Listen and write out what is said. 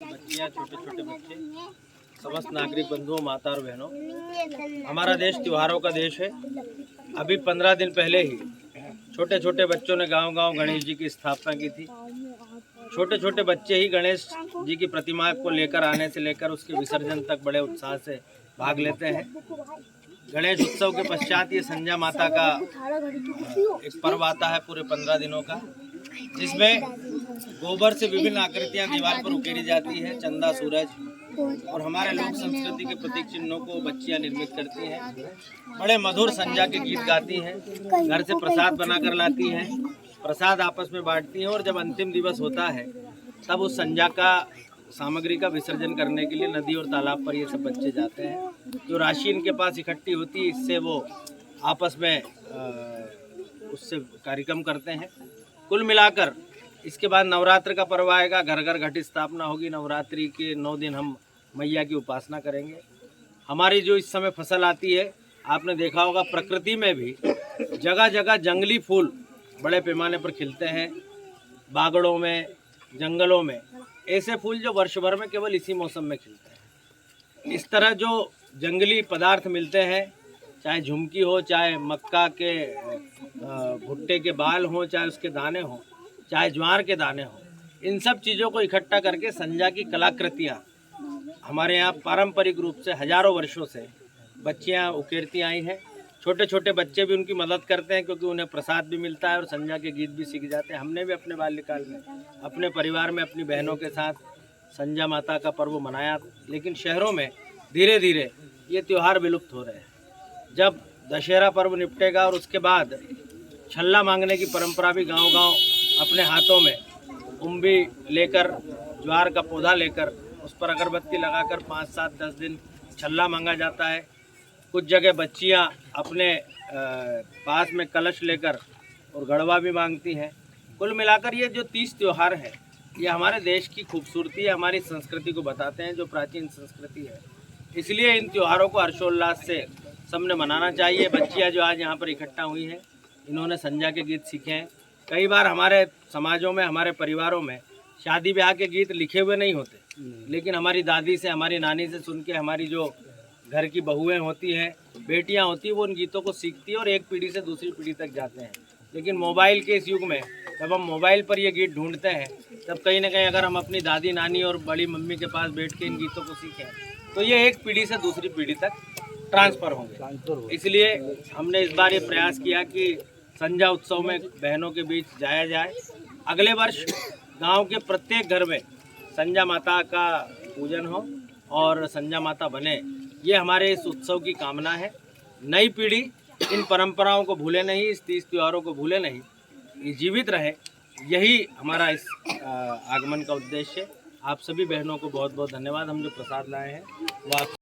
बच्चियाँ, छोटे छोटे बच्चे, समस्त नागरिक बंधुओं, माता और बहनों, हमारा देश त्योहारों का देश है। अभी 15 दिन पहले ही छोटे छोटे बच्चों ने गांव-गांव गणेश जी की स्थापना की थी। छोटे छोटे बच्चे ही गणेश जी की प्रतिमा को लेकर आने से लेकर उसके विसर्जन तक बड़े उत्साह से भाग लेते हैं। गणेश उत्सव के पश्चात ये संजा माता का एक पर्व आता है पूरे 15 दिनों का, जिसमें गोबर से विभिन्न आकृतियां दीवार पर उकेरी जाती है। चंदा, सूरज और हमारे लोक संस्कृति के प्रतीक चिन्हों को बच्चियां निर्मित करती हैं। बड़े मधुर संजा के गीत गाती हैं, घर से प्रसाद बनाकर लाती हैं, प्रसाद आपस में बांटती हैं और जब अंतिम दिवस होता है तब उस संजा का सामग्री का विसर्जन करने के लिए नदी और तालाब पर ये सब बच्चे जाते हैं। जो राशि इनके पास इकट्ठी होती है, इससे वो आपस में उससे कार्यक्रम करते हैं। कुल मिलाकर इसके बाद नवरात्र का पर्व आएगा, घर घर घट स्थापना होगी। नवरात्रि के 9 दिन हम मैया की उपासना करेंगे। हमारी जो इस समय फसल आती है, आपने देखा होगा प्रकृति में भी जगह जगह जंगली फूल बड़े पैमाने पर खिलते हैं। बागड़ों में, जंगलों में ऐसे फूल जो वर्ष भर में केवल इसी मौसम में खिलते हैं। इस तरह जो जंगली पदार्थ मिलते हैं, चाहे झुमकी हो, चाहे मक्का के भुट्टे के बाल हों, चाहे उसके दाने हों, चाहे ज्वार के दाने हों, इन सब चीज़ों को इकट्ठा करके संजा की कलाकृतियाँ हमारे यहाँ पारंपरिक रूप से हजारों वर्षों से बच्चियाँ उकेरती आई हैं। छोटे छोटे बच्चे भी उनकी मदद करते हैं, क्योंकि उन्हें प्रसाद भी मिलता है और संजा के गीत भी सीख जाते हैं। हमने भी अपने बाल्यकाल में अपने परिवार में अपनी बहनों के साथ संजा माता का पर्व मनाया, लेकिन शहरों में धीरे धीरे ये त्यौहार विलुप्त हो रहे हैं। जब दशहरा पर्व निपटेगा और उसके बाद छल्ला मांगने की परंपरा भी गांव-गांव अपने हाथों में उम्बी लेकर, ज्वार का पौधा लेकर उस पर अगरबत्ती लगाकर 5, 7, 10 दिन छल्ला मांगा जाता है। कुछ जगह बच्चियां अपने पास में कलश लेकर और गड़वा भी मांगती हैं। कुल मिलाकर ये जो 30 त्यौहार हैं, ये हमारे देश की खूबसूरती है, हमारी संस्कृति को बताते हैं, जो प्राचीन संस्कृति है। इसलिए इन त्योहारों को हर्षोल्लास से सबने मनाना चाहिए। बच्चियां जो आज यहाँ पर इकट्ठा हुई हैं, इन्होंने संजा के गीत सीखे हैं। कई बार हमारे समाजों में, हमारे परिवारों में शादी ब्याह के गीत लिखे हुए नहीं होते, लेकिन हमारी दादी से, हमारी नानी से सुन के हमारी जो घर की बहुएं होती हैं, बेटियां होती हैं, वो उन गीतों को सीखती हैं और एक पीढ़ी से दूसरी पीढ़ी तक जाते हैं। लेकिन मोबाइल के इस युग में जब हम मोबाइल पर ये गीत ढूंढते हैं, तब कहीं ना कहीं अगर हम अपनी दादी, नानी और बड़ी मम्मी के पास बैठ के इन गीतों को सीखें, तो ये एक पीढ़ी से दूसरी पीढ़ी तक ट्रांसफ़र होंगे। इसलिए हमने इस बार ये प्रयास किया कि संजा उत्सव में बहनों के बीच जाया जाए। अगले वर्ष गांव के प्रत्येक घर में संजा माता का पूजन हो और संजा माता बने, ये हमारे इस उत्सव की कामना है। नई पीढ़ी इन परंपराओं को भूले नहीं, इस 30 त्योहारों को भूले नहीं, ये जीवित रहे, यही हमारा इस आगमन का उद्देश्य है। आप सभी बहनों को बहुत बहुत धन्यवाद। हम जो प्रसाद लाए हैं वो आप